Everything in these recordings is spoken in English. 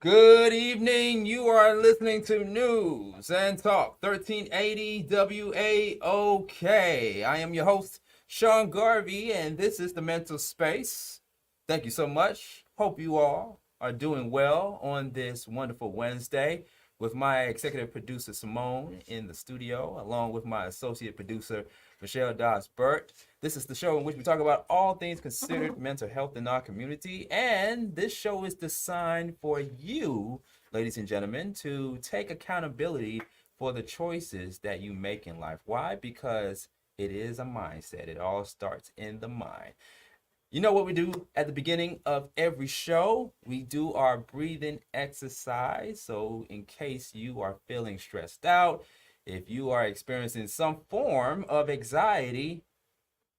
Good evening. You are listening to News and Talk 1380 WAOK. I am your host, Sean Garvey, and this is the Mental Space. Thank you so much. Hope you all are doing well on this wonderful Wednesday with my executive producer, Simone, in the studio, along with my associate producer, Michelle Dawes Birt. This is the show in which we talk about all things considered mental health in our community. And this show is designed for you, ladies and gentlemen, to take accountability for the choices that you make in life. Why? Because it is a mindset. It all starts in the mind. You know what we do at the beginning of every show? We do our breathing exercise. So in case you are feeling stressed out, if you are experiencing some form of anxiety,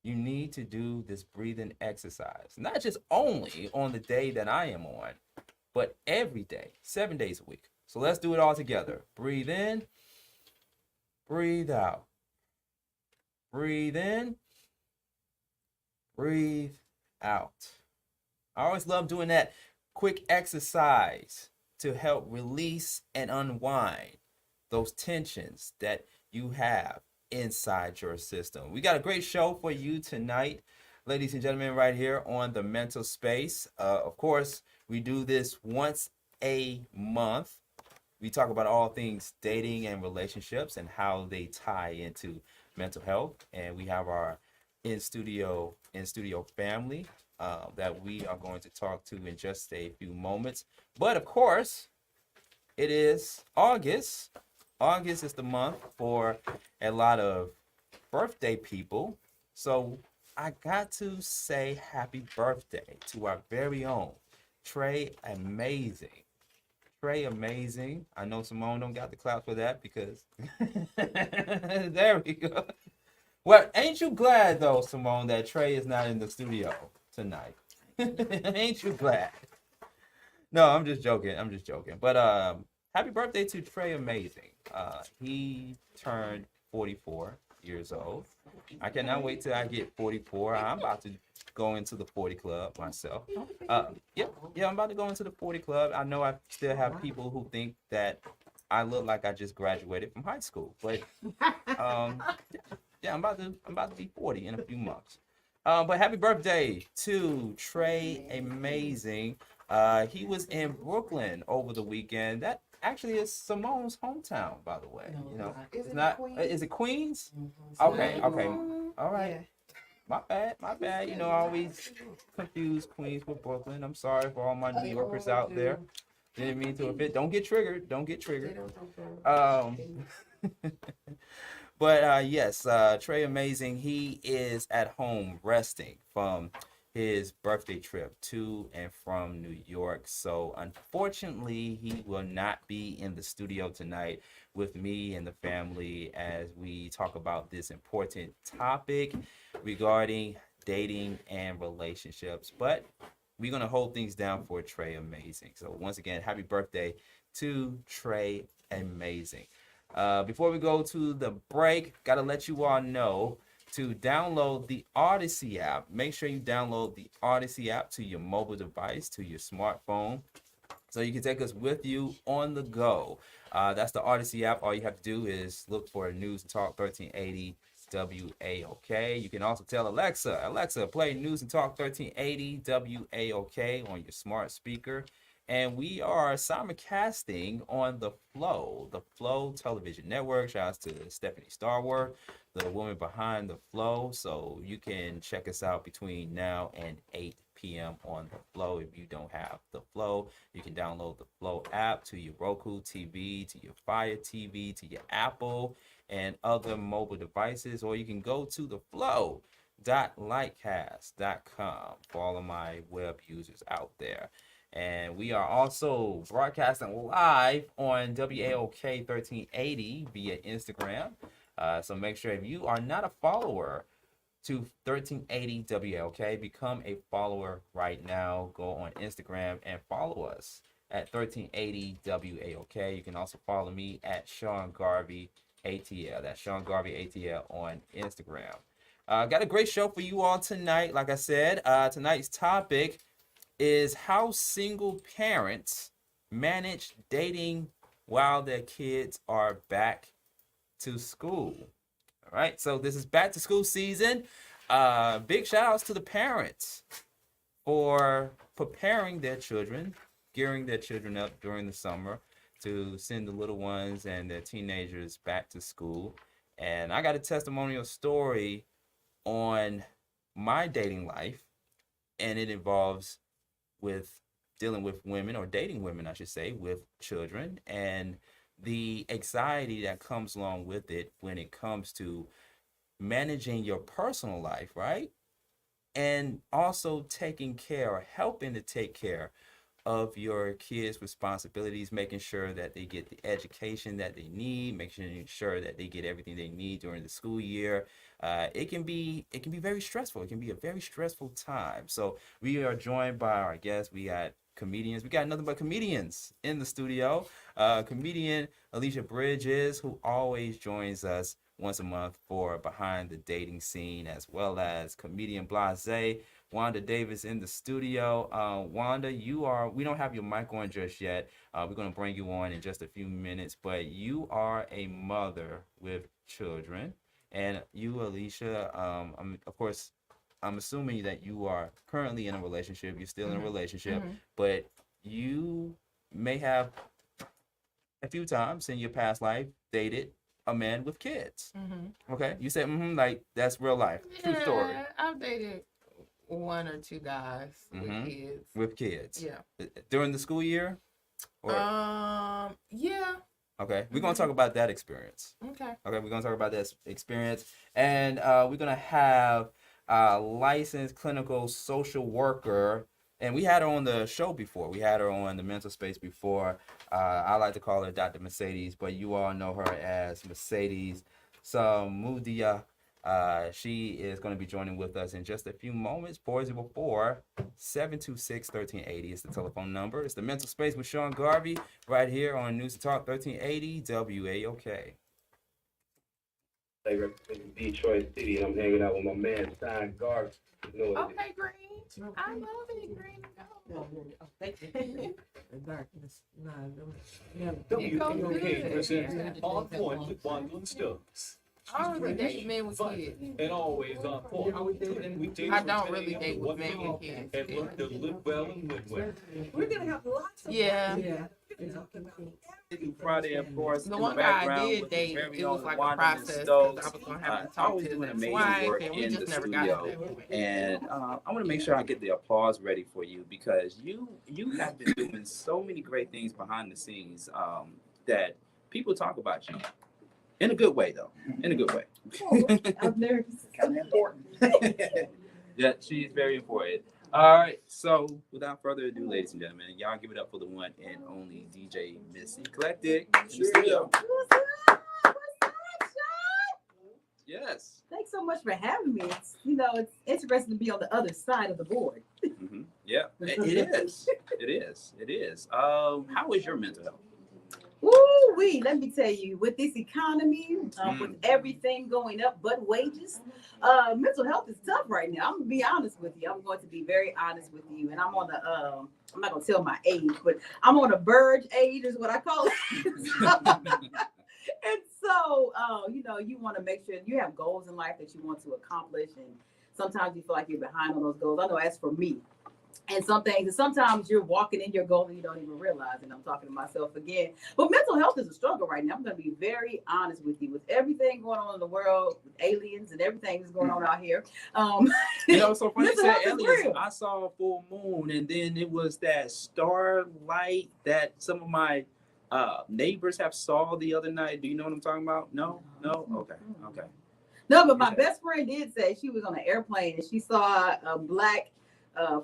you need to do this breathing exercise. Not just only on the day that I am on, but every day, 7 days a week. So let's do it all together. Breathe in, breathe out. Breathe in, breathe out. I always love doing that quick exercise to help release and unwind those tensions that you have inside your system. We got a great show for you tonight, ladies and gentlemen, right here on the Mental Space. Of course, we do this once a month. We talk about all things dating and relationships and how they tie into mental health. And we have our in studio family that we are going to talk to in just a few moments. But of course, it is August. August is the month for a lot of birthday people. So I got to say happy birthday to our very own Trey Amazing. Trey Amazing. I know Simone don't got the clout for that because there we go. Well, ain't you glad though, Simone, that Trey is not in the studio tonight? Ain't you glad? No, I'm just joking. I'm just joking. But happy birthday to Trey Amazing. He turned 44 years old. I cannot wait till I get 44. I'm about to go into the 40 club myself. Yeah, I'm about to go into the 40 club. I know I still have people who think that I look like I just graduated from high school, but yeah, I'm about to be 40 in a few months. But happy birthday to Trey Amazing. He was in Brooklyn over the weekend. That actually is Simone's hometown, by the way. No, You know, it's it's not. not. Is it Queens? It's Okay, not. okay, all right. Yeah. My bad. You know, I always confuse Queens with Brooklyn. I'm sorry for all my New Yorkers out there. Didn't mean to offend. Don't get triggered. Don't get triggered. Um, but yes, Trey Amazing, he is at home resting from his birthday trip to and from New York. So unfortunately, he will not be in the studio tonight with me and the family as we talk about this important topic regarding dating and relationships. But we're going to hold things down for Trey Amazing. So once again, happy birthday to Trey Amazing. Before we go to the break, got to let you all know to download the Odyssey app. Make sure you download the Odyssey app to your mobile device, to your smartphone, so you can take us with you on the go. That's the Odyssey app. All you have to do is look for News and Talk 1380 WAOK. You can also tell Alexa, play News and Talk 1380 WAOK on your smart speaker. And we are simulcasting on the Flow Television Network. Shout out to Stephanie Starworth, the woman behind the Flow. So you can check us out between now and 8 p.m. on the Flow. If you don't have the Flow, you can download the Flow app to your Roku TV, to your Fire TV, to your Apple and other mobile devices, or you can go to the flow.lightcast.com for all of my web users out there. And we are also broadcasting live on WAOK 1380 via Instagram. So make sure if you are not a follower to 1380 WAOK, become a follower right now. Go on Instagram and follow us at 1380 WAOK. You can also follow me at Sean Garvey ATL. That's Sean Garvey ATL on Instagram. Got a great show for you all tonight. Like I said, tonight's topic is how single parents manage dating while their kids are back to school. All right, so this is back to school season. Big shout outs to the parents for preparing their children, gearing their children up during the summer to send the little ones and their teenagers back to school. And I got a testimonial story on my dating life, and it involves with dealing with women, or dating women, I should say, with children, and the anxiety that comes along with it when it comes to managing your personal life, right? And also taking care, or helping to take care of your kids' responsibilities, making sure that they get the education that they need, making sure that they get everything they need during the school year. It can be very stressful. It can be a very stressful time. So we are joined by our guests. We got comedians. We got nothing but comedians in the studio. Comedian Alicia Bridges, who always joins us once a month for Behind the Dating Scene, as well as comedian Blase, Wanda Davis in the studio. Wanda, we don't have your mic on just yet. We're going to bring you on in just a few minutes, but you are a mother with children. And you, Alicia, I'm assuming that you are currently in a relationship. You're still in a relationship, but you may have a few times in your past life dated a man with kids. Okay, you said like that's real life, true story. I've dated one or two guys with kids. With kids, yeah. During the school year, or yeah. Okay, we're gonna talk about that experience. Okay, we're gonna talk about that experience, and we're gonna have a licensed clinical social worker. And we had her on the show before. We had her on the mental space before. I like to call her Dr. Mercedes, but you all know her as Mercedes Samudia. She is going to be joining with us in just a few moments. 404-726-1380 is the telephone number. It's the mental space with Sean Garvey right here on News Talk 1380 WAOK. They represent Detroit City, and I'm hanging out with my man Sean Garvey. You know okay, Green. I love it, Green. The darkness. WAOK presents On Point with Wanda and Stokes. I don't really date men with kids. And always on point. I don't really date with men with kids. And look to live well and win well. We're gonna have lots of Yeah. Friday, of course. The one guy I did date, it was like a process because I was going to have to talk to his ex-wife, and we just never got to that point. And I want to make sure I get the applause ready for you, because you have been doing so many great things behind the scenes that people talk about you. In a good way, though. In a good way. I'm nervous. Kind of important. Yeah, she's very important. All right, so without further ado, ladies and gentlemen, y'all give it up for the one and only DJ Miss Eclectic in the studio. What's up? What's up, Sean? Yes. Thanks so much for having me. It's, it's interesting to be on the other side of the board. Yeah, it is. It is. It is. How is your mental health? Woo-wee, let me tell you, with this economy, with everything going up but wages, mental health is tough right now. I'm gonna be honest with you. I'm going to be very honest with you. And I'm on the I'm not gonna tell my age, but I'm on a verge age is what I call it. And so you want to make sure you have goals in life that you want to accomplish, and sometimes you feel like you're behind on those goals. I know as for me. And sometimes you're walking in your goal and you don't even realize it. I'm talking to myself again. But mental health is a struggle right now. I'm going to be very honest with you. With everything going on in the world, with aliens and everything that's going on out here. So funny you said aliens. I saw a full moon, and then it was that starlight that some of my neighbors have saw the other night. Do you know what I'm talking about? No? Okay. No, but my best friend did say she was on an airplane and she saw a black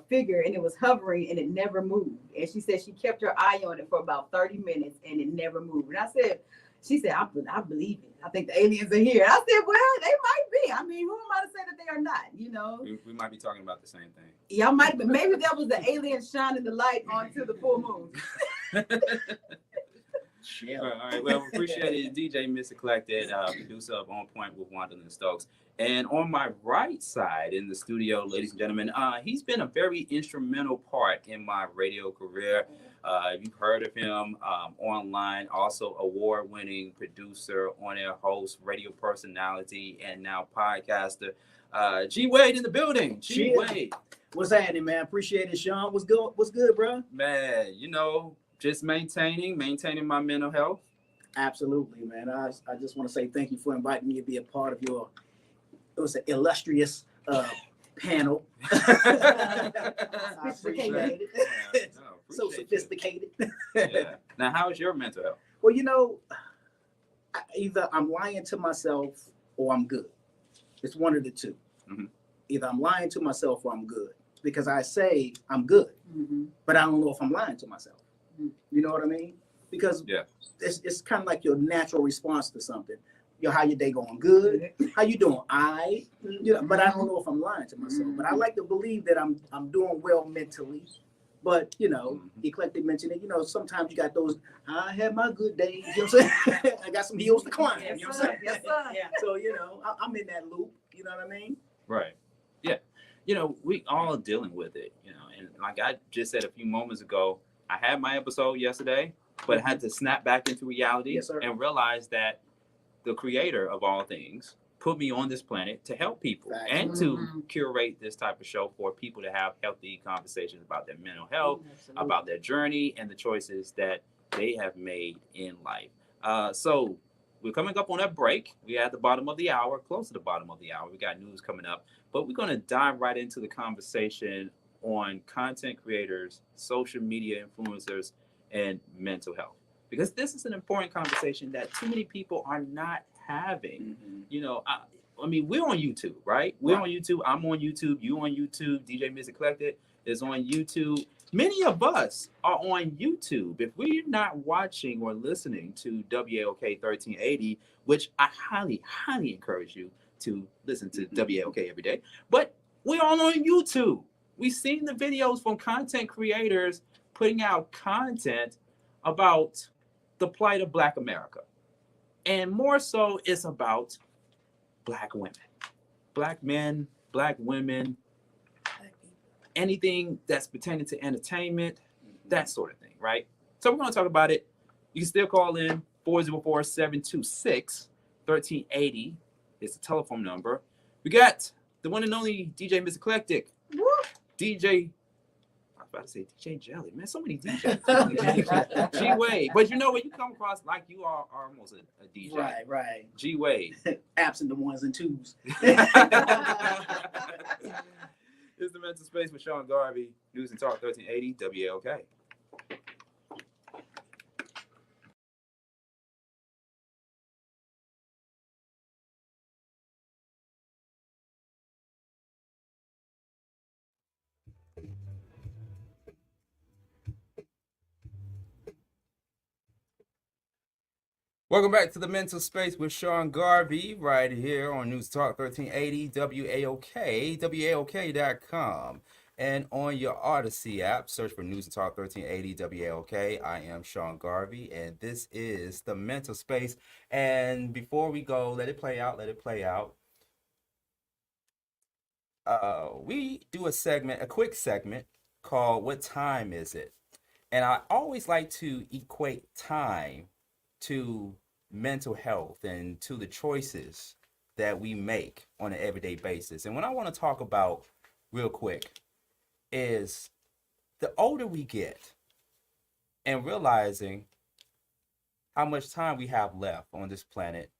figure, and it was hovering and it never moved. And she said she kept her eye on it for about 30 minutes and it never moved. And she said, I believe it. I think the aliens are here. And I said, well, they might be. I mean, who am I to say that they are not, We might be talking about the same thing. Yeah, might, but maybe that was the aliens shining the light onto the full moon. Yeah. All right. Well, appreciate it. DJ Mr. Collected, producer of On Point with Wonderland Stokes. And on my right side in the studio, ladies and gentlemen, he's been a very instrumental part in my radio career. You've heard of him online, also award-winning producer, on-air host, radio personality, and now podcaster. G Wade in the building. G Wade. What's happening, man? Appreciate it, Sean. What's good? What's good, bro? Man, just maintaining my mental health. Absolutely, man. I just want to say thank you for inviting me to be a part of your, it was an illustrious panel. Sophisticated. So sophisticated. Yeah. Now, how's your mental health? Well, either I'm lying to myself or I'm good. It's one of the two. Mm-hmm. Either I'm lying to myself or I'm good. Because I say I'm good, but I don't know if I'm lying to myself. You know what I mean? Because it's kind of like your natural response to something. How your day going? Good. How you doing? But I don't know if I'm lying to myself. But I like to believe that I'm doing well mentally. But Eclectic mentioned it. Sometimes you got those. I had my good days. You know what I'm saying? I got some hills to climb. Yes, you know what sir. I'm saying? Yes, sir. Yeah. So I'm in that loop. You know what I mean? Right. Yeah. We all dealing with it. And like I just said a few moments ago, I had my episode yesterday, but I had to snap back into reality and realize that the creator of all things put me on this planet to help people and to curate this type of show for people to have healthy conversations about their mental health, about their journey, and the choices that they have made in life. So we're coming up on a break. We're at the bottom of the hour, close to the bottom of the hour. We got news coming up, but we're going to dive right into the conversation on content creators, social media influencers, and mental health. Because this is an important conversation that too many people are not having. I mean, we're on YouTube, right? We're on YouTube. I'm on YouTube. You on YouTube. DJ Mr. Collected is on YouTube. Many of us are on YouTube. If we're not watching or listening to WAOK 1380, which I highly, highly encourage you to listen to WAOK every day, but we're all on YouTube. We've seen the videos from content creators putting out content about the plight of Black America. And more so, it's about Black women, Black men, Black women, anything that's pertaining to entertainment, that sort of thing, right? So we're going to talk about it. You can still call in 404-726-1380. It's the telephone number. We got the one and only DJ Mr. Eclectic. Woo! DJ, I was about to say DJ Jelly, man. So many DJs. G Wade, but when you come across like you are almost a DJ. Right. G Wade. Absent the ones and twos. It's the Mental Space with Sean Garvey, News and Talk 1380 WAOK. Welcome back to the Mental Space with Sean Garvey, right here on News Talk 1380 WAOK, WAOK.com, and on your Odyssey app. Search for News Talk 1380 WAOK. I am Sean Garvey, and this is the Mental Space. And before we go, let it play out. We do a quick segment called "What Time Is It?" And I always like to equate time to mental health and to the choices that we make on an everyday basis. And what I want to talk about real quick is the older we get and realizing how much time we have left on this planet,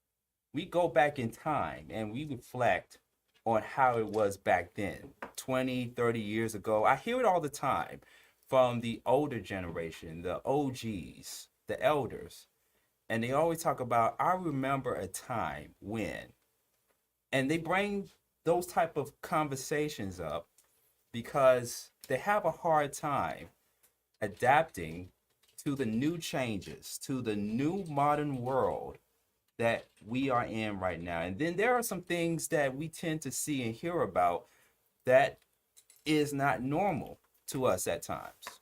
we go back in time and we reflect on how it was back then, 20, 30 years ago. I hear it all the time from the older generation, the OGs, the elders. And they always talk about, I remember a time when. And they bring those type of conversations up because they have a hard time adapting to the new changes, to the new modern world that we are in right now. And then there are some things that we tend to see and hear about that is not normal to us at times.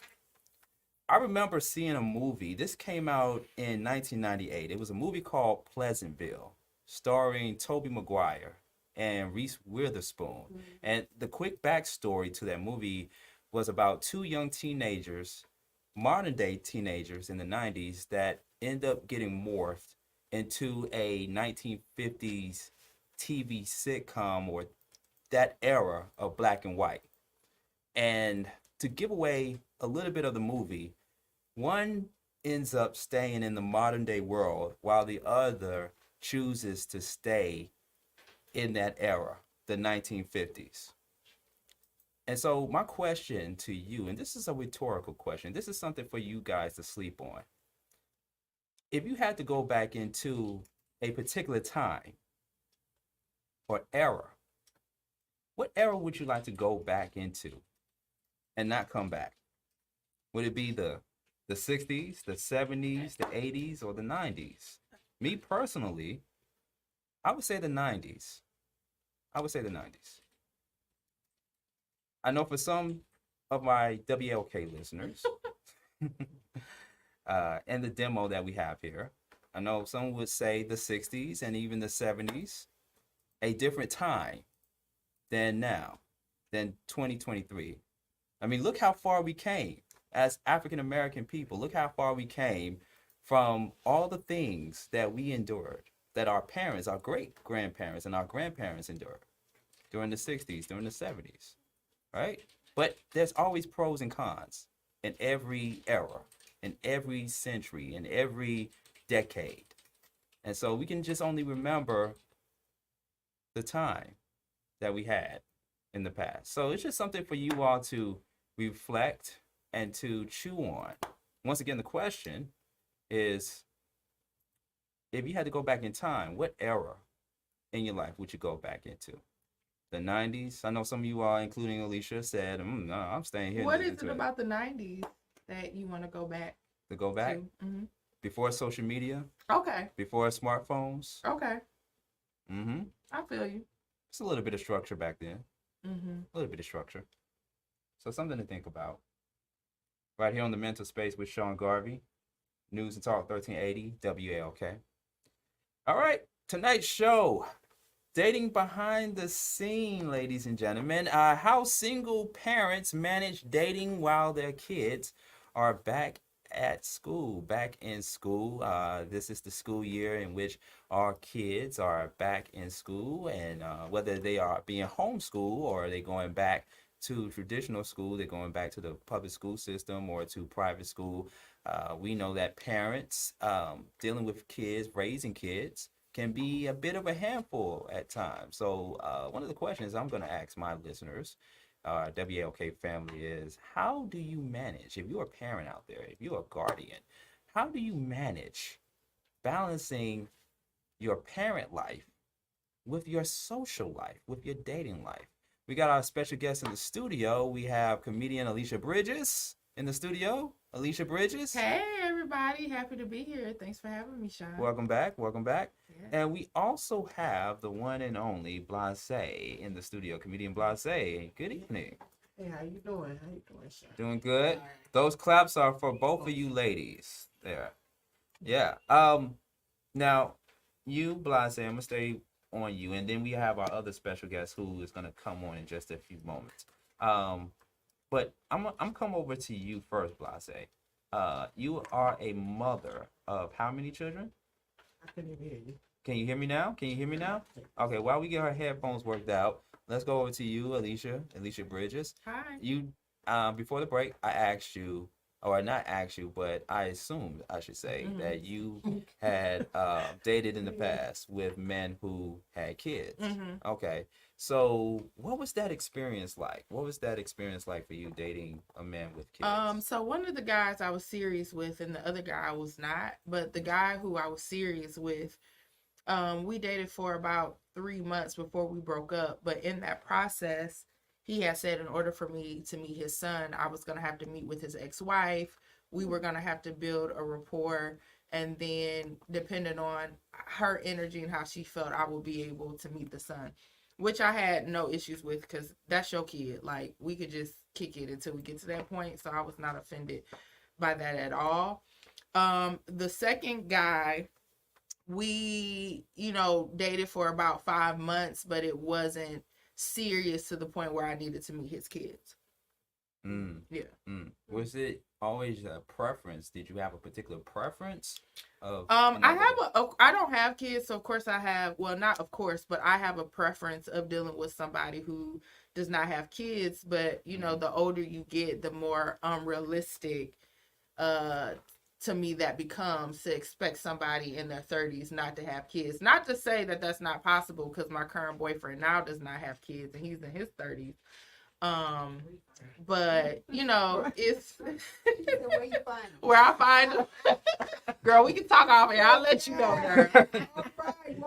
I remember seeing a movie. This came out in 1998. It was a movie called Pleasantville, starring Tobey Maguire and Reese Witherspoon. And the quick backstory to that movie was about two young teenagers, modern day teenagers in the 90s, that end up getting morphed into a 1950s TV sitcom, or that era of black and white. And to give away a little bit of the movie, one ends up staying in the modern day world while the other chooses to stay in that era, the 1950s. And so my question to you, and this is a rhetorical question, this is something for you guys to sleep on. If you had to go back into a particular time or era, what era would you like to go back into and not come back? Would it be the 60s, the 70s, the 80s, or the 90s? Me personally, I would say the 90s. I would say the 90s. I know for some of my WAOK listeners, and the demo that we have here, I know some would say the 60s and even the 70s, a different time than now, than 2023. I mean, look how far we came as African American people. Look how far we came from all the things that we endured, that our parents, our great grandparents, and our grandparents endured during the 60s, during the 70s, right? But there's always pros and cons in every era, in every century, in every decade. And so we can just only remember the time that we had in the past. So it's just something for you all to reflect and to chew on. Once again, the question is, if you had to go back in time, what era in your life would you go back into? The 90s? I know some of you all, including Alicia, said, no, I'm staying here. What is it about the 90s that you want to go back? To go back? Mm-hmm. Before social media? Okay. Before smartphones? Okay. Mm-hmm. I feel you. It's a little bit of structure back then. Mm-hmm. A little bit of structure. So something to think about. Right here on the Mental Space with Sean Garvey. News and Talk 1380 WAOK. All right, tonight's show, dating behind the scene, ladies and gentlemen. How single parents manage dating while their kids are back at school, back in school. This is the school year in which our kids are back in school, and whether they are being homeschooled or are they going back to traditional school, they're going back to the public school system or to private school. We know that parents dealing with kids, raising kids, can be a bit of a handful at times. So one of the questions I'm going to ask my listeners, WAOK family, is how do you manage, if you're a parent out there, if you're a guardian, how do you manage balancing your parent life with your social life, with your dating life? We got our special guest in the studio. We have comedian Alicia Bridges in the studio. Alicia Bridges. Hey, everybody. Happy to be here. Thanks for having me, Sean. Welcome back. Welcome back. Yeah. And we also have the one and only Blase in the studio, comedian Blase. Good evening. Hey, how you doing? How you doing, Sean? Doing good. Right. Those claps are for both of you ladies there. Yeah. Now, you, Blase, I'm going to stay on you, and then we have our other special guest who is going to come on in just a few moments. But I'm come over to you first, Blase. You are a mother of how many children? I couldn't even hear you. Can you hear me now? Can you hear me now? Okay, while we get our headphones worked out, let's go over to you, Alicia Bridges. Hi. You, before the break, I asked you, or not asked you, but I assumed, I should say, that you had dated in the past with men who had kids. Okay, so what was that experience like? What was that experience like for you, dating a man with kids? So one of the guys I was serious with, and the other guy was not. But the guy who I was serious with, we dated for about 3 months before we broke up. But in that process, he had said in order for me to meet his son, I was going to have to meet with his ex-wife. We were going to have to build a rapport. And then depending on her energy and how she felt, I would be able to meet the son, which I had no issues with because that's your kid. Like, we could just kick it until we get to that point. So I was not offended. by that at all. The second guy, we, dated for about 5 months, but it wasn't serious to the point where I needed to meet his kids. Yeah. Was it always a preference? Did you have a particular preference of? I don't have kids, so of course I have. Well, not of course, but I have a preference of dealing with somebody who does not have kids. But the older you get, the more unrealistic, to me, that becomes to expect somebody in their 30s not to have kids. Not to say that that's not possible, because my current boyfriend now does not have kids and he's in his 30s. But it's where you find them. where I find them. Girl, we can talk off here. I'll let you know, girl.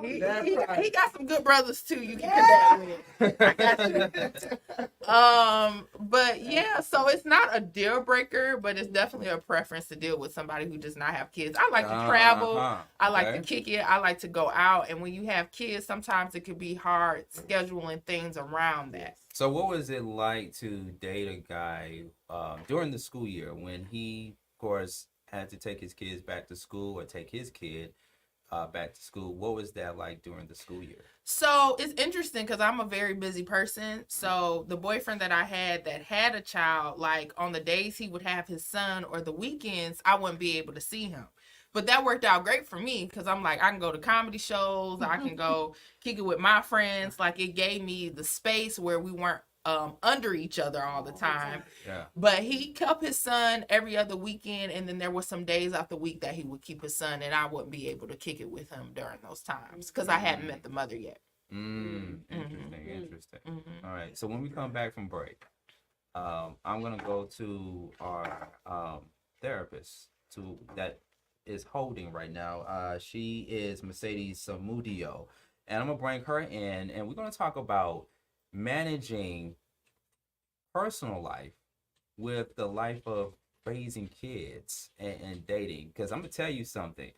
He got some good brothers too. You can connect with. I got you. But yeah, so it's not a deal breaker, but it's definitely a preference to deal with somebody who does not have kids. I like to travel. I like to kick it. I like to go out. And when you have kids, sometimes it could be hard scheduling things around that. So what was it like to date a guy during the school year when he, of course, had to take his kids back to school or take his kid back to school? What was that like during the school year? So it's interesting because I'm a very busy person. So the boyfriend that I had that had a child, like on the days he would have his son or the weekends, I wouldn't be able to see him. But that worked out great for me because I'm like, I can go to comedy shows. I can go kick it with my friends. Like, it gave me the space where we weren't under each other all the time. Yeah. But he kept his son every other weekend. And then there were some days out the week that he would keep his son. And I wouldn't be able to kick it with him during those times because I hadn't met the mother yet. Interesting. All right. So when we come back from break, I'm going to go to our therapist that is holding right now. She is Mercedes Samudio, and I'm gonna bring her in, and we're gonna talk about managing personal life with the life of raising kids and dating. Because I'm gonna tell you something,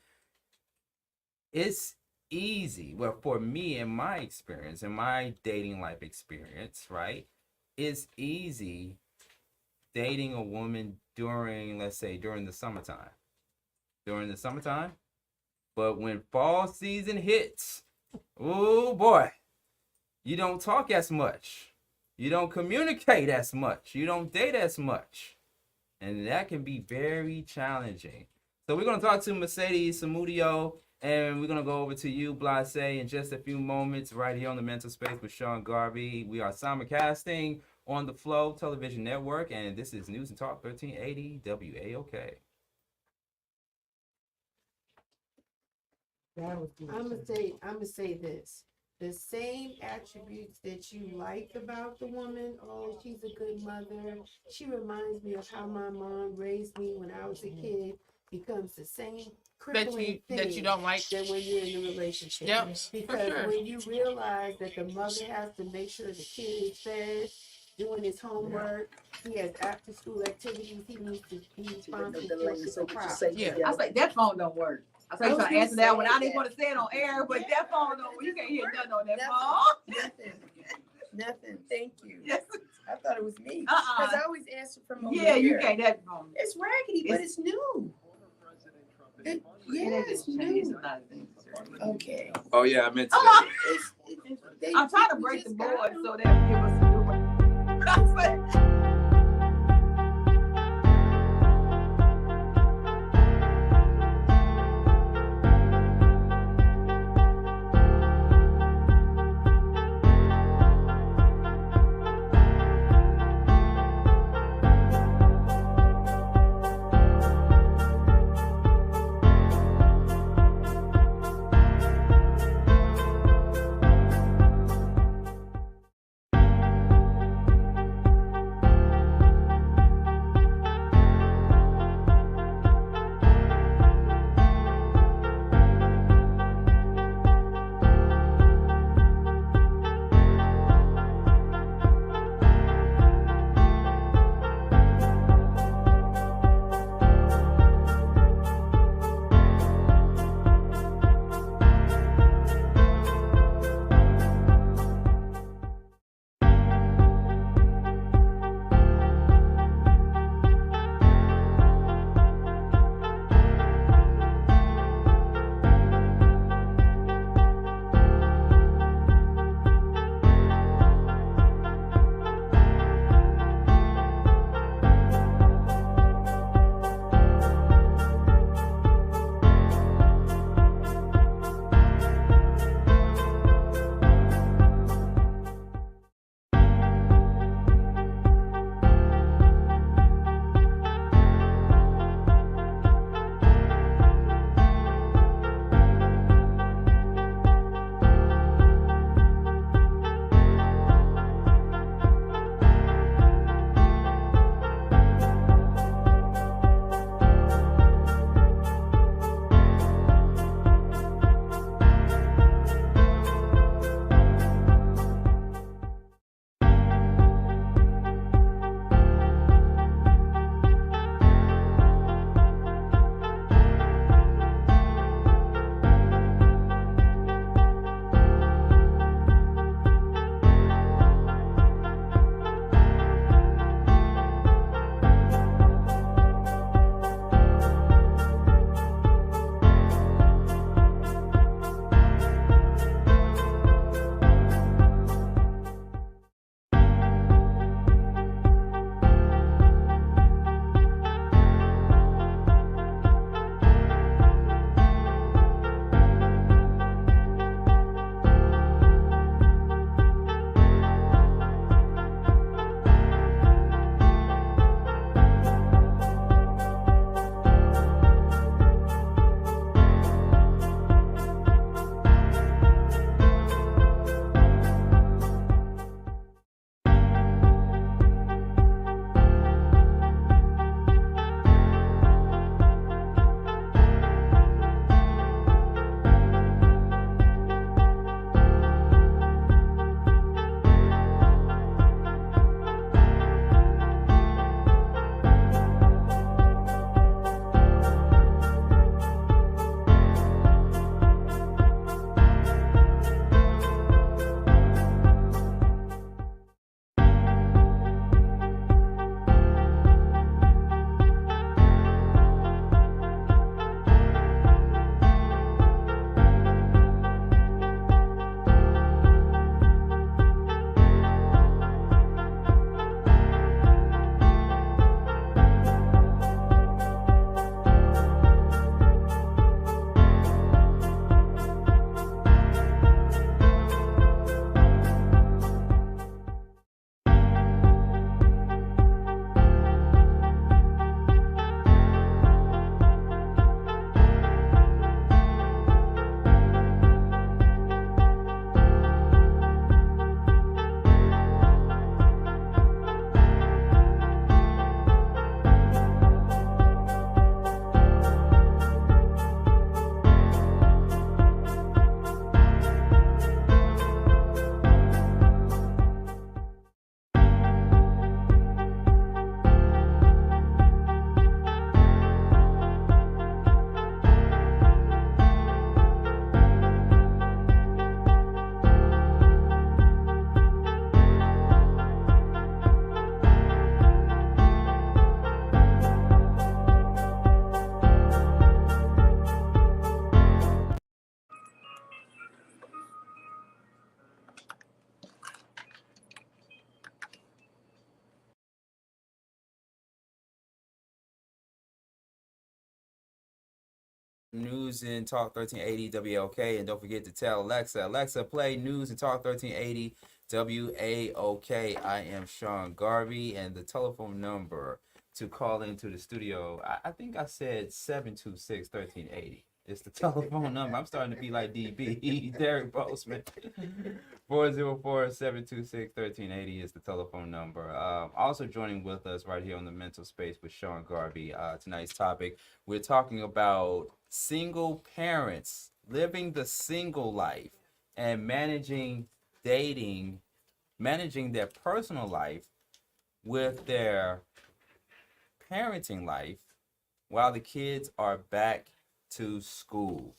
it's easy. Well, for me, in my experience, in my dating life experience, right, it's easy dating a woman during, let's say, during the summertime. But when fall season hits, oh boy, you don't talk as much, you don't communicate as much, you don't date as much, and that can be very challenging. So we're going to talk to Mercedes Samudio, and we're going to go over to you, Blase, in just a few moments right here on the Mental Space with Sean Garvey. We are simulcasting on the Flow Television Network, and this is News and Talk 1380 WAOK. I'm gonna say this. The same attributes that you like about the woman, oh, she's a good mother, she reminds me of how my mom raised me when I was a kid, becomes the same crippling thing that you don't like than when you're in a relationship. Yep, because sure. When you realize that the mother has to make sure the kid is fed, doing his homework, he has after school activities, he needs to be responsible for the problem. Yeah. I was like, that phone don't work. I was trying to answer that one. I didn't want to say it on air, but that phone don't. You can't hear nothing on that phone. Nothing. Thank you. Yes. I thought it was me. Because I always answer from over Yeah, here. you can't. That phone. It's raggedy, but it's new. It's new. Okay. Oh yeah, I meant to. I'm trying to break the board so they'll give us a new one. News and Talk 1380 WAOK, and don't forget to tell Alexa, play News and Talk 1380 WAOK. I am Sean Garvey, and the telephone number to call into the studio, I think I said 726-1380. It's the telephone number. I'm starting to be like DB, Derek Boseman. 404-726-1380 is the telephone number. Also joining with us right here on the Mental Space with Sean Garvey. Tonight's topic, we're talking about single parents living the single life and managing their personal life with their parenting life while the kids are back to school.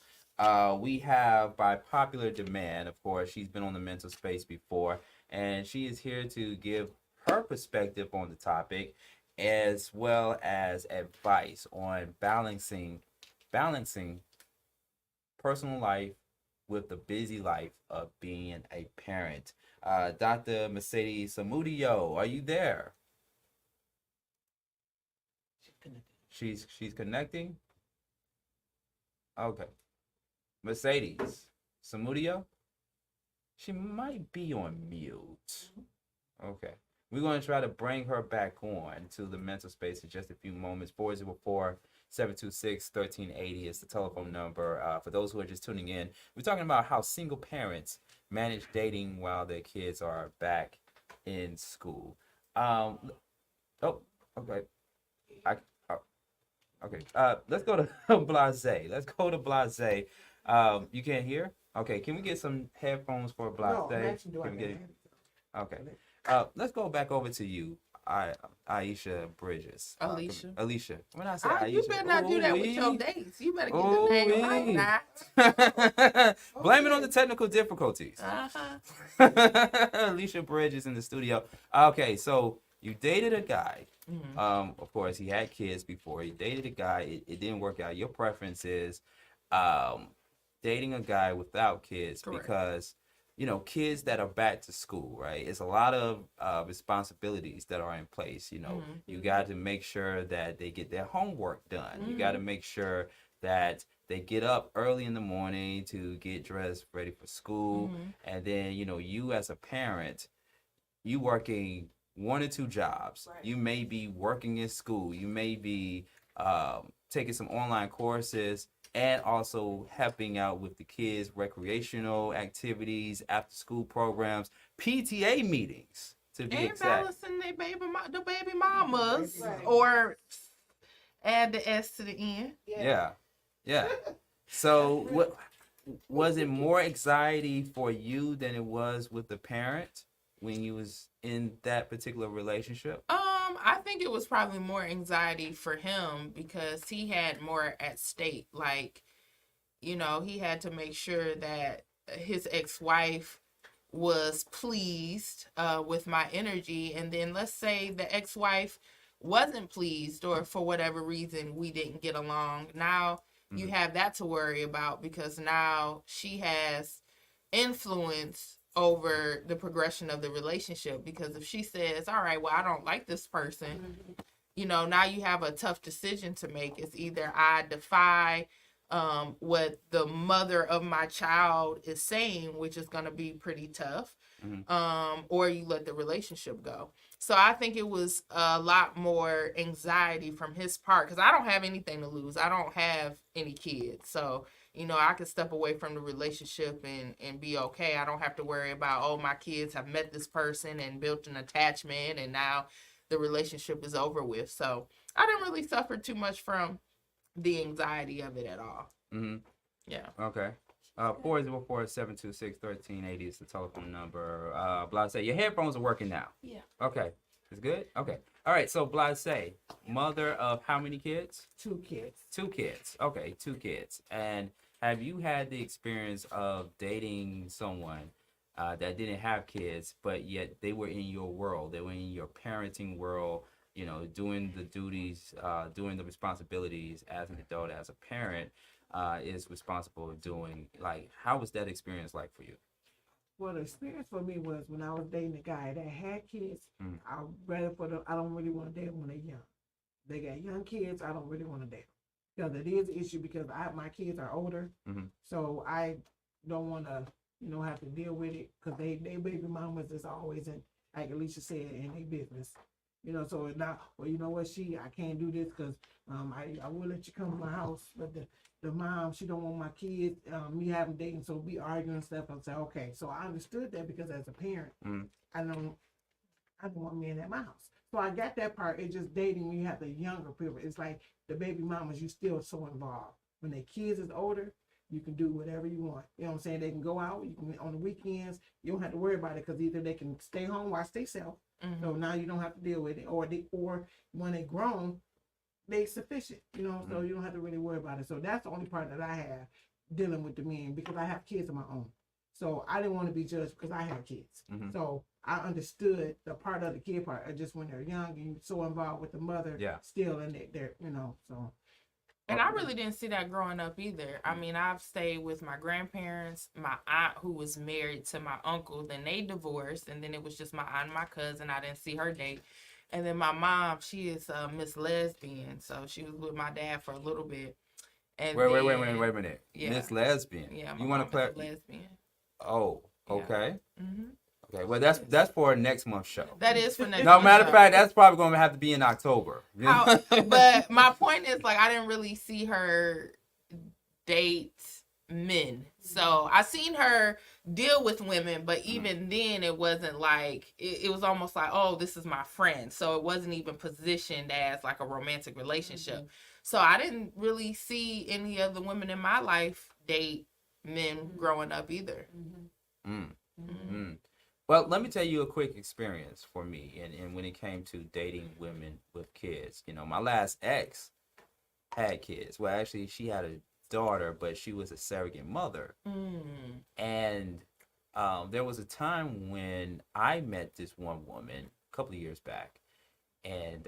We have, by popular demand, of course, she's been on the Mental Space before, and she is here to give her perspective on the topic, as well as advice on balancing personal life with the busy life of being a parent. Dr. Mercedes Samudio, are you there? She's connecting. Okay. Mercedes Samudio, she might be on mute. Okay. We're going to try to bring her back on to the Mental Space in just a few moments. 404-726-1380 is the telephone number. For those who are just tuning in, we're talking about how single parents manage dating while their kids are back in school. Okay. Okay. Let's go to Blase. You can't hear? Okay. Can we get some headphones for Blase? Okay. Let's go back over to you, Aisha Bridges. Alicia. When I say Aisha, you better not do that with your dates. You better get the name right now. Blame it on the technical difficulties. Alicia Bridges in the studio. Okay, so you dated a guy. Mm-hmm. Of course, he had kids before. He dated a guy. It didn't work out. Your preference is dating a guy without kids. Correct. Because, kids that are back to school, right? It's a lot of responsibilities that are in place. You got to make sure that they get their homework done. Mm-hmm. You got to make sure that they get up early in the morning to get dressed, ready for school. Mm-hmm. And then, you as a parent, you working 1 or 2 jobs. Right. You may be working in school. You may be taking some online courses and also helping out with the kids' recreational activities, after school programs, PTA meetings, to be exact. And balancing the baby mamas, right. Or add the S to the end. Yeah. So what was it more anxiety for you than it was with the parent when you was in that particular relationship? I think it was probably more anxiety for him because he had more at stake. Like, he had to make sure that his ex-wife was pleased with my energy. And then let's say the ex-wife wasn't pleased, or for whatever reason we didn't get along. Now you have that to worry about, because now she has influence over the progression of the relationship. Because if she says, all right, well, I don't like this person, now you have a tough decision to make. It's either I defy what the mother of my child is saying, which is going to be pretty tough, or you let the relationship go. So I think it was a lot more anxiety from his part, because I don't have anything to lose. I don't have any kids. So I could step away from the relationship and be okay. I don't have to worry about, my kids have met this person and built an attachment, and now the relationship is over with. So I didn't really suffer too much from the anxiety of it at all. Mm-hmm. Yeah. Okay. 404-726-1380 is the telephone number. Blase, your headphones are working now. Yeah. Okay. It's good? Okay. All right. So Blase, mother of how many kids? 2 kids. 2 kids. Okay. 2 kids. And have you had the experience of dating someone that didn't have kids, but yet they were in your world? They were in your parenting world, doing the duties, doing the responsibilities as an adult, as a parent is responsible for doing. Like, how was that experience like for you? Well, the experience for me was when I was dating a guy that had kids. I don't really want to date them when they're young. They got young kids. I don't really want to date them. because it is an issue because my kids are older, so I don't want to, have to deal with it because they baby mamas is always in, like Alicia said, in their business. So it's not, well, you know what, I can't do this because I will let you come to my house, but the mom, she don't want my kids, me having dating, so we arguing and stuff. I say, okay, so I understood that because as a parent, I don't want men at my house. So I got that part. It's just dating when you have the younger people. It's like the baby mamas, you still so involved. When their kids is older, you can do whatever you want. You know what I'm saying? They can go out. You can on the weekends. You don't have to worry about it because either they can stay home, watch themselves. So now you don't have to deal with it, or when they grown, they sufficient. So you don't have to really worry about it. So that's the only part that I have dealing with the men because I have kids of my own. So I didn't want to be judged because I had kids. So I understood the part of the kid part. Just when they're young and you're so involved with the mother, still, and they're so. And I really didn't see that growing up either. I mean, I've stayed with my grandparents, my aunt who was married to my uncle, then they divorced, and then it was just my aunt and my cousin. I didn't see her date. And then my mom, she is Miss Lesbian, so she was with my dad for a little bit. And wait a minute. Yeah. Miss Lesbian. Yeah, you want to clarify? Lesbian. Oh, okay. Okay, well that's for next month's show. That is for next. No, matter of fact, that's probably going to have to be in October. But my point is, like, I didn't really see her date men, so I seen her deal with women, but even then, it wasn't like it was almost like, oh, this is my friend. So it wasn't even positioned as like a romantic relationship. So I didn't really see any of the women in my life date men growing up either. Well, let me tell you a quick experience for me, and when it came to dating women with kids. My last ex had kids. Well, actually, she had a daughter, but she was a surrogate mother. And there was a time when I met this one woman a couple of years back, and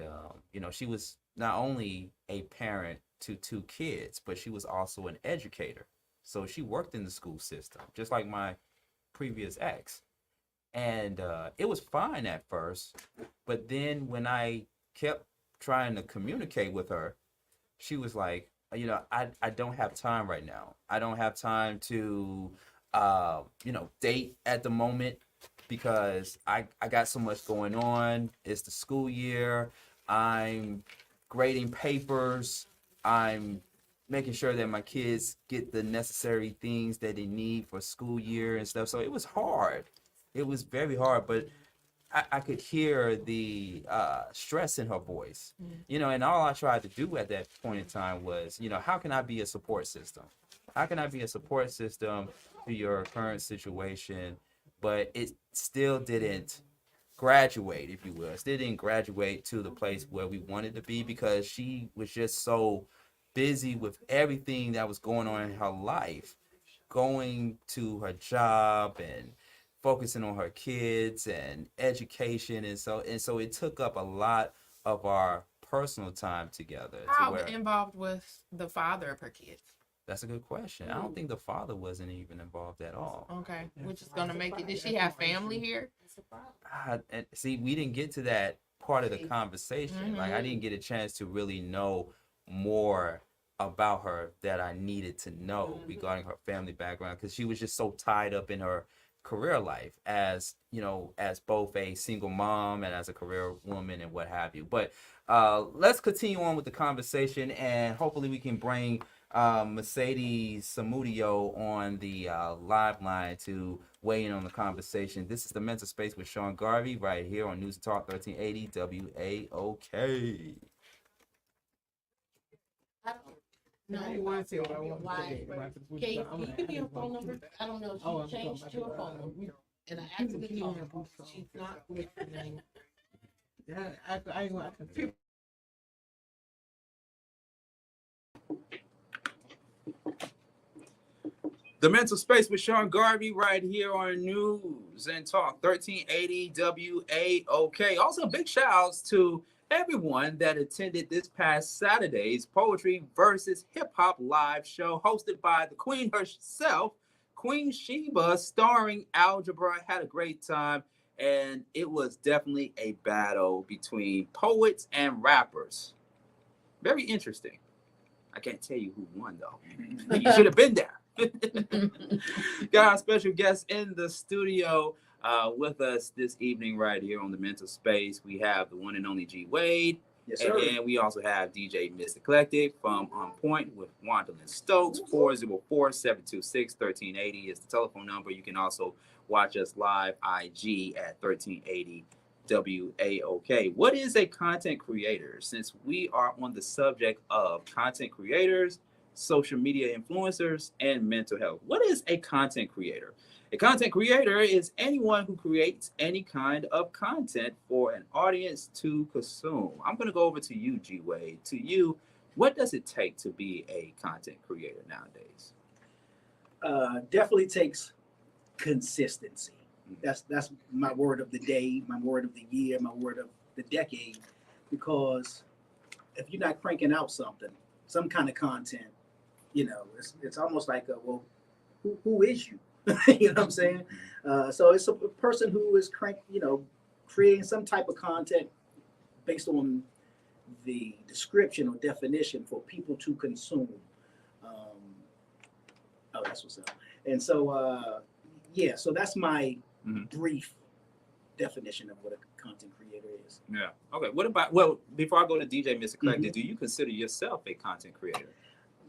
she was not only a parent to 2 kids, but she was also an educator. So she worked in the school system, just like my previous ex. And it was fine at first, but then when I kept trying to communicate with her, she was like, I don't have time right now. I don't have time to, date at the moment because I got so much going on. It's the school year. I'm grading papers. I'm making sure that my kids get the necessary things that they need for school year and stuff. So it was hard. It was very hard, but I could hear the stress in her voice, and all I tried to do at that point in time was, how can I be a support system? How can I be a support system to your current situation? But it still didn't graduate, if you will. It still didn't graduate to the place where we wanted to be because she was just so busy with everything that was going on in her life, going to her job and focusing on her kids and education, and so it took up a lot of our personal time together. How involved was the father of her kids? That's a good question. I don't think the father wasn't even involved at all. Okay, which is gonna make it. Did she have family here? And see, we didn't get to that part of the conversation. Like, I didn't get a chance to really know more about her that I needed to know regarding her family background, because she was just so tied up in her career life as as both a single mom and as a career woman and what have you. But let's continue on with the conversation, and hopefully we can bring Mercedes Samudio on the live line to weigh in on the conversation. This is the Mental Space with Sean Garvey right here on News Talk 1380 WAOK. No, I want to say what I want to say. Kate, you give me her phone number? I don't know. She changed to her phone number. And I actually called her. She's not listening. Yeah, I can. The Mental Space with Sean Garvey right here on News and Talk 1380 WAOK. Also, big shout outs to everyone that attended this past Saturday's Poetry versus Hip Hop live show hosted by the Queen herself, Queen Sheba, starring Algebra. Had a great time, and it was definitely a battle between poets and rappers. Very interesting. I can't tell you who won though. You should have been there. Got our special guest in the studio with us this evening right here on the Mental Space. We have the one and only G Wade. Yes, sir. And we also have DJ Syndicated from On Point with Wandalyn Stokes. 404-726-1380 is the telephone number. You can also watch us live IG at 1380 WAOK. What is a content creator? Since we are on the subject of content creators, social media influencers, and mental health, what is a content creator? A content creator is anyone who creates any kind of content for an audience to consume. I'm going to go over to you, G Wade. To you, what does it take to be a content creator nowadays? Definitely takes consistency. That's my word of the day, my word of the year, my word of the decade. Because if you're not cranking out something, some kind of content, you know, it's almost like, well, who is you? You know what I'm saying? So it's a person who is creating some type of content based on the description or definition for people to consume. That's what's up. And so, so that's my brief definition of what a content creator is. Yeah. Okay. What about, well, before I go to DJ Syndicated, do you consider yourself a content creator?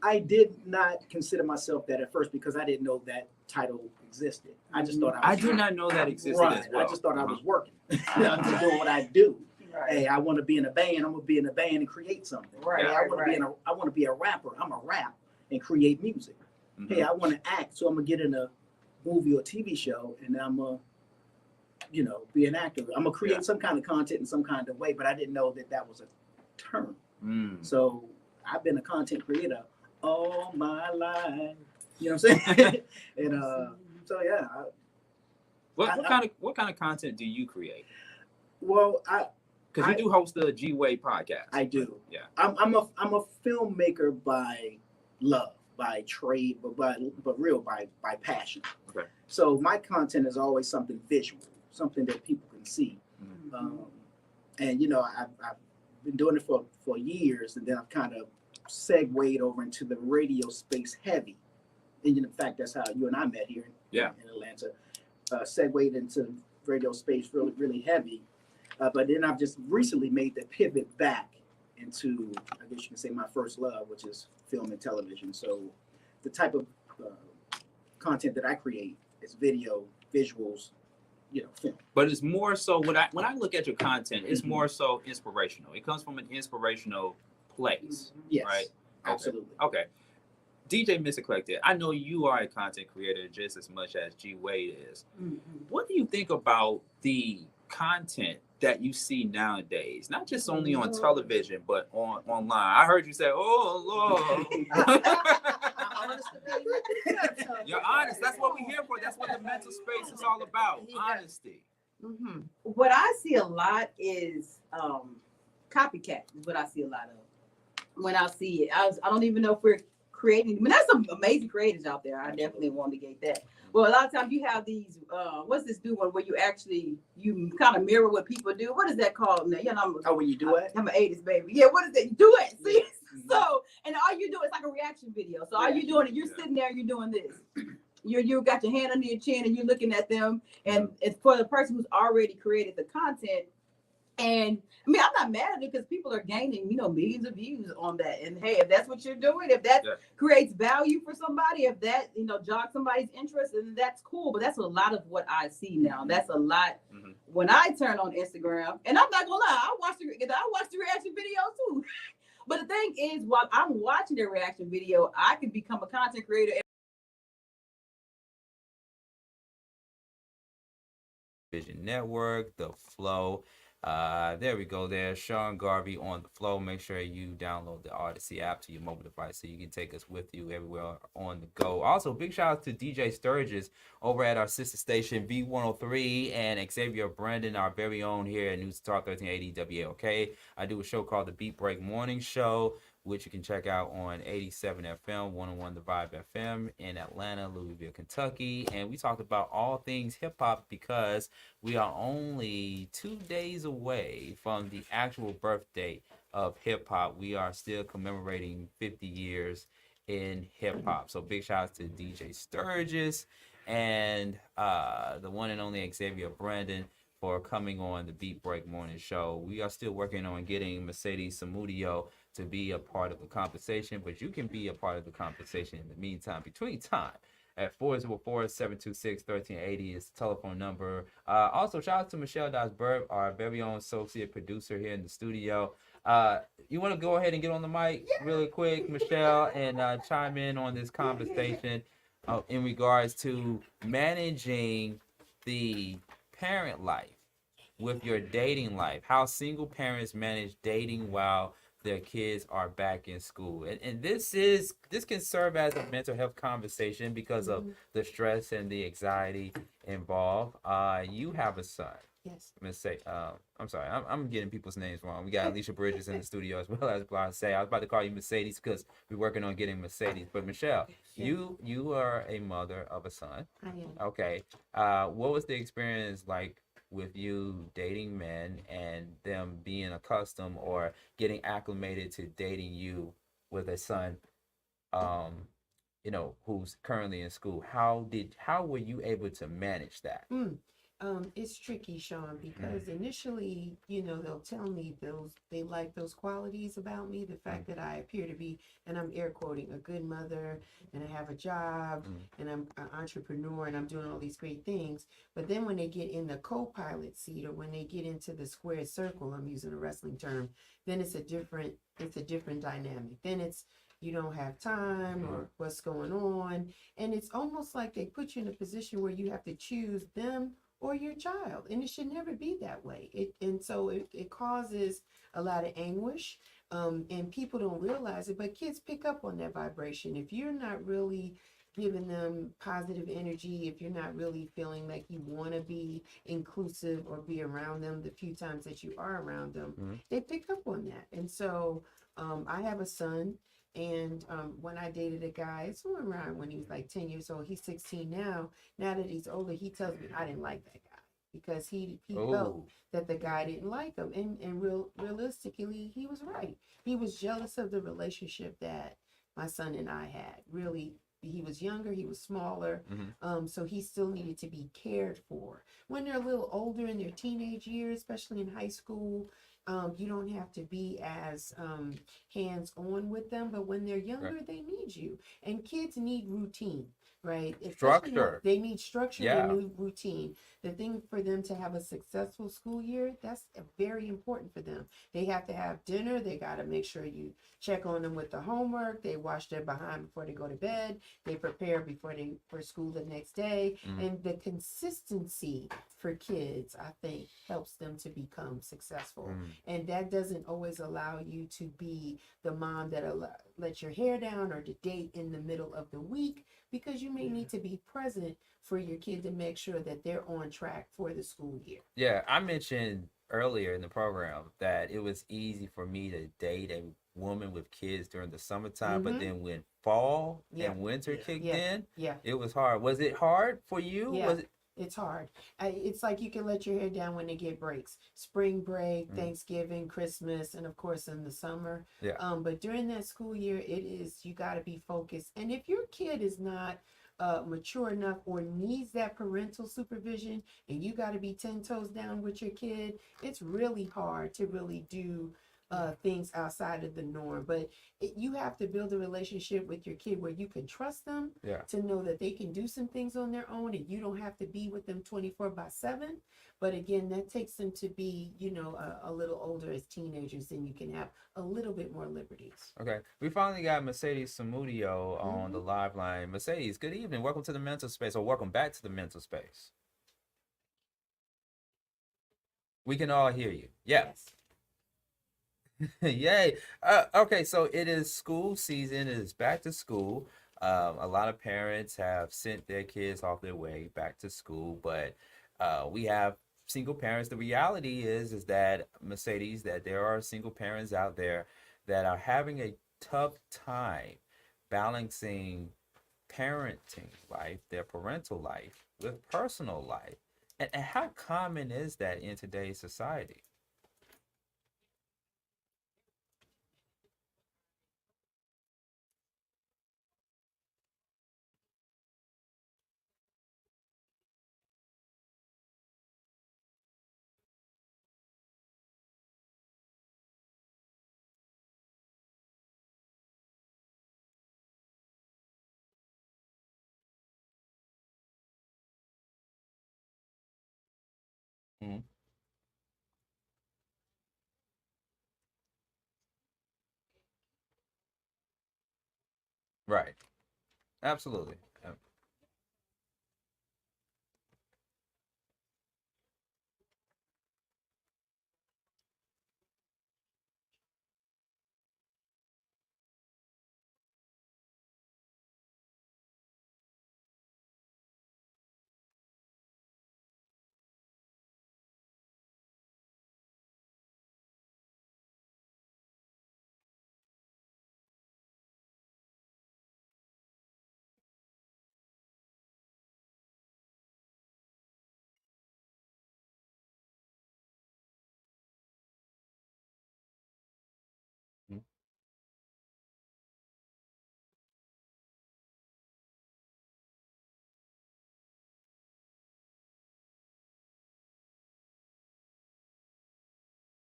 I did not consider myself that at first because I didn't know that title existed. I just thought I did not know that existed as well. I just thought I was working. I'm just doing what I do. Right. Hey, I want to be in a band. I'm gonna be in a band and create something. Right. Hey, I want to be a rapper. I'm a rap and create music. Hey, I want to act, so I'm gonna get in a movie or TV show, and I'm gonna, be an actor. I'm gonna create some kind of content in some kind of way, but I didn't know that was a term. So I've been a content creator all my life. You know what I'm saying? And so yeah. What kind of content do you create? Well, because you do host the G Wade podcast. I do. Yeah. I'm a filmmaker by love, by trade, but by passion. Okay. So my content is always something visual, something that people can see. And I've been doing it for years, and then I've kind of segued over into the radio space heavy. And in fact, that's how you and I met here in Atlanta. Segued into radio space really, really heavy. But then I've just recently made the pivot back into, I guess you can say, my first love, which is film and television. So the type of content that I create is video, visuals, film. But it's more so when I look at your content, it's more so inspirational. It comes from an inspirational place. Yes, right? Absolutely. Okay. DJ Syndicated, I know you are a content creator just as much as G Wade is. What do you think about the content that you see nowadays, not just only on television, but online? I heard you say, "Oh Lord." You're honest. That's what we're here for. That's what the mental space is all about. Honesty. What I see a lot is copycat. Is what I see a lot of when I see it. I don't even know if we're creating. I mean, there's some amazing creators out there. I definitely want to get that. Well, a lot of times you have these, what's this new one where you kind of mirror what people do? What is that called? Now, when you do it? I'm an 80s baby. Yeah, what is it? You do it. See? So, and all you do is like a reaction video. So all you're doing is you're sitting there, you're doing this. You got your hand under your chin and you're looking at them. And it's for the person who's already created the content. And I mean, I'm not mad at it because people are gaining, millions of views on that. And hey, if that's what you're doing, if that creates value for somebody, if that, jogs somebody's interest, then that's cool. But that's a lot of what I see now. That's a lot when I turn on Instagram. And I'm not gonna lie, I watch the reaction video too. But the thing is, while I'm watching the reaction video, I can become a content creator. Vision Network, The Flow. There we go. There's Sean Garvey on The Flow. Make sure you download the Odyssey app to your mobile device so you can take us with you everywhere on the go. Also, big shout out to DJ Sturgis over at our sister station V103 and Xavier Brandon, our very own here at News Talk 1380 WAOK. I do a show called The Beat Break Morning Show which you can check out on 87 FM, 101 The Vibe FM in Atlanta, Louisville, Kentucky. And we talked about all things hip hop because we are only 2 days away from the actual birth date of hip hop. We are still commemorating 50 years in hip hop. So big shout out to DJ Sturgis and the one and only Xavier Brandon for coming on the Beat Break Morning Show. We are still working on getting Mercedes Samudio to be a part of the conversation, but you can be a part of the conversation in the meantime, between time, at 404-726-1380 is the telephone number. Also, shout out to Michelle Birt, our very own associate producer here in the studio. You want to go ahead and get on the mic really quick, Michelle, and chime in on this conversation in regards to managing the parent life with your dating life, how single parents manage dating while their kids are back in school. And this can serve as a mental health conversation because of the stress and the anxiety involved. You have a son. Yes. I'm sorry, I'm getting people's names wrong. We got Alicia Bridges in the studio as well as Blase. I was about to call you Mercedes because we're working on getting Mercedes. But Michelle, you are a mother of a son. I am. Okay. What was the experience like with you dating men and them being accustomed or getting acclimated to dating you with a son, who's currently in school? How were you able to manage that? It's tricky, Sean, because initially, they'll tell me they like those qualities about me, the fact that I appear to be, and I'm air quoting, a good mother, and I have a job, and I'm an entrepreneur, and I'm doing all these great things. But then when they get in the co-pilot seat, or when they get into the squared circle, I'm using a wrestling term, then it's a different dynamic. Then it's, you don't have time, or what's going on, and it's almost like they put you in a position where you have to choose them or your child, and it should never be that way. So it causes a lot of anguish, and people don't realize it, but kids pick up on that vibration. If you're not really giving them positive energy, if you're not really feeling like you want to be inclusive or be around them the few times that you are around them, they pick up on that. And so I have a son, and when I dated a guy, it's around when he was like 10 years old. He's 16 now. Now that he's older, he tells me I didn't like that guy because he felt that the guy didn't like him. And realistically, he was right. He was jealous of the relationship that my son and I had. Really, he was younger, he was smaller, so he still needed to be cared for. When they're a little older in their teenage years, especially in high school, you don't have to be as hands-on with them, but when they're younger, they need you. And kids need routine, right? Structure. They need structure, they need routine. The thing for them to have a successful school year, that's very important for them. They have to have dinner, they got to make sure you check on them with the homework, they wash their behind before they go to bed, they prepare for school the next day, and the consistency for kids, I think, helps them to become successful. And that doesn't always allow you to be the mom that let your hair down or to date in the middle of the week, because you may need to be present for your kid to make sure that they're on track for the school year. Yeah, I mentioned earlier in the program that it was easy for me to date a woman with kids during the summertime, but then when fall and winter kicked in, it was hard. Was it hard for you? Yeah. Was it? It's hard. It's like you can let your hair down when they get breaks. Spring break, Thanksgiving, Christmas, and of course in the summer. Yeah. But during that school year, you got to be focused. And if your kid is not mature enough or needs that parental supervision, and you got to be 10 toes down with your kid, it's really hard to really do things outside of the norm. But you have to build a relationship with your kid where you can trust them to know that they can do some things on their own, and you don't have to be with them 24/7. But again, that takes them to be, a little older as teenagers, then you can have a little bit more liberties. Okay. We finally got Mercedes Samudio on the live line. Mercedes, good evening. Welcome to the mental space, or welcome back to the mental space. We can all hear you. Yeah. Yes. Yay. Okay, so it is school season. It is back to school. A lot of parents have sent their kids off their way back to school, but we have single parents. The reality is that, Mercedes, that there are single parents out there that are having a tough time balancing parenting life, their parental life, with personal life. And how common is that in today's society? Mhm. Right. Absolutely.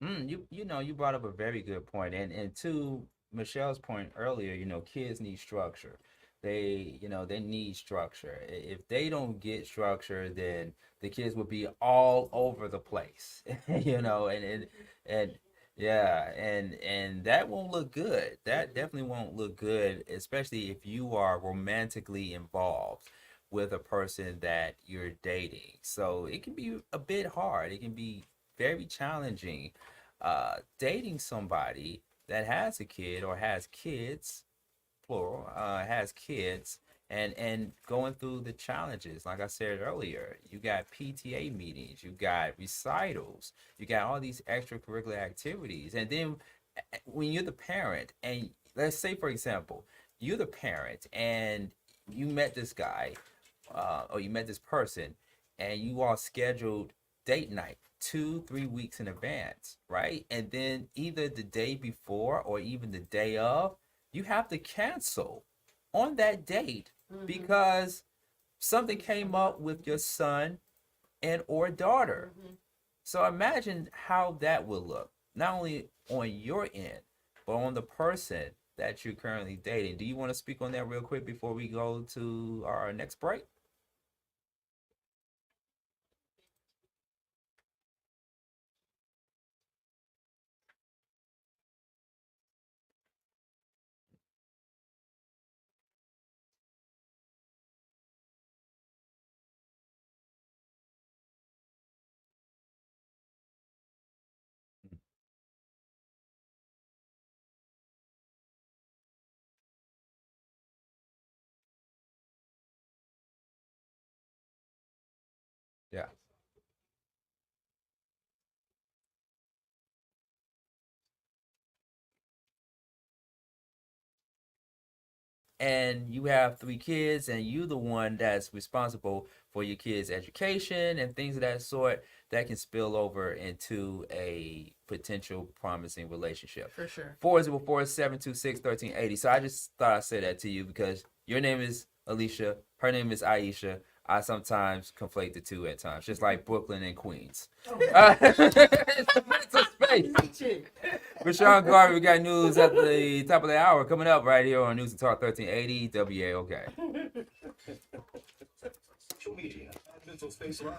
Mhm. You brought up a very good point, and to Michelle's point earlier, kids need structure. They need structure. If they don't get structure, then the kids will be all over the place. And yeah, and that won't look good. That definitely won't look good, especially if you are romantically involved with a person that you're dating. So it can be a bit hard. It can be very challenging dating somebody that has a kid or has kids, plural, has kids, and going through the challenges. Like I said earlier, you got PTA meetings, you got recitals, you got all these extracurricular activities. And then when you're the parent, and let's say, for example, you're the parent and you met this guy, or you met this person, and you all scheduled date night 2-3 weeks in advance, right? And then either the day before or even the day of, you have to cancel on that date because something came up with your son and or daughter. So imagine how that would look, not only on your end, but on the person that you're currently dating. Do you want to speak on that real quick before we go to our next break? Yeah. And you have 3 kids, and you the one that's responsible for your kids' education and things of that sort that can spill over into a potential promising relationship. For sure. 404-726-1380. So I just thought I'd say that to you because your name is Alicia, her name is Aisha. I sometimes conflate the two at times, just like Brooklyn and Queens. It's a mental space. For Sean Garvey, we got news at the top of the hour coming up right here on News and Talk 1380 WAOK. Social media, Mental Space Live.